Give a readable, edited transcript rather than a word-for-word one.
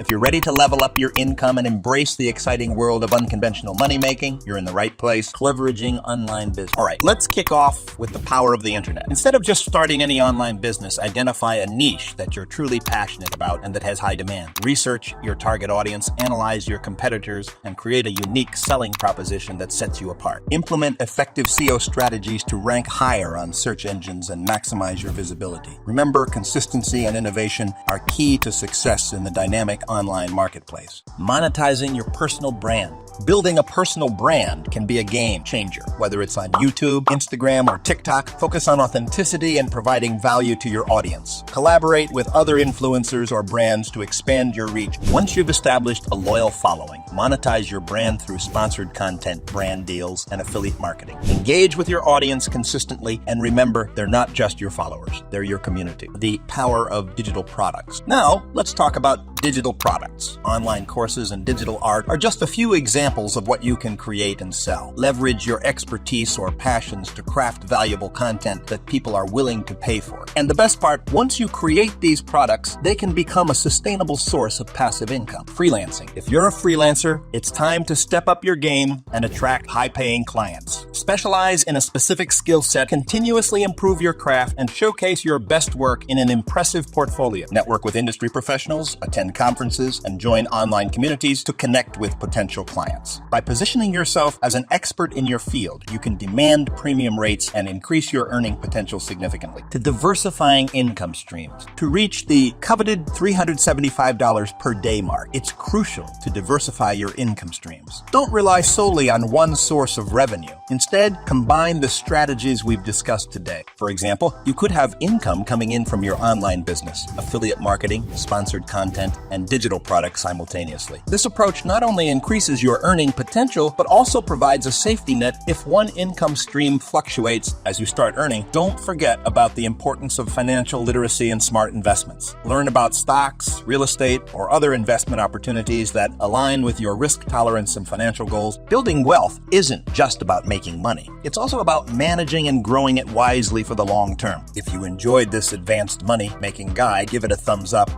If you're ready to level up your income and embrace the exciting world of unconventional money making, you're in the right place. Leveraging online business. All right, let's kick off with the power of the internet. Instead of just starting any online business, identify a niche that you're truly passionate about and that has high demand. Research your target audience, analyze your competitors, and create a unique selling proposition that sets you apart. Implement effective SEO strategies to rank higher on search engines and maximize your visibility. Remember, consistency and innovation are key to success in the dynamic online marketplace. Monetizing your personal brand. Building a personal brand can be a game changer. Whether it's on YouTube, Instagram, or TikTok, focus on authenticity and providing value to your audience. Collaborate with other influencers or brands to expand your reach. Once you've established a loyal following, monetize your brand through sponsored content, brand deals, and affiliate marketing. Engage with your audience consistently, and remember, they're not just your followers, they're your community. The power of digital products. Now, let's talk about digital products. Online courses and digital art are just a few examples of what you can create and sell. Leverage your expertise or passions to craft valuable content that people are willing to pay for. And the best part, once you create these products, they can become a sustainable source of passive income. Freelancing. If you're a freelancer, it's time to step up your game and attract high-paying clients. Specialize in a specific skill set, continuously improve your craft, and showcase your best work in an impressive portfolio. Network with industry professionals, attend conferences, and join online communities to connect with potential clients. By positioning yourself as an expert in your field, you can demand premium rates and increase your earning potential significantly. To diversifying income streams. To reach the coveted $375 per day mark, it's crucial to diversify your income streams. Don't rely solely on one source of revenue. Instead, combine the strategies we've discussed today. For example, you could have income coming in from your online business, affiliate marketing, sponsored content, and digital products simultaneously. This approach not only increases your earning potential, but also provides a safety net if one income stream fluctuates as you start earning. Don't forget about the importance of financial literacy and smart investments. Learn about stocks, real estate, or other investment opportunities that align with your risk tolerance and financial goals. Building wealth isn't just about making money. It's also about managing and growing it wisely for the long term. If you enjoyed this advanced money-making guide, give it a thumbs up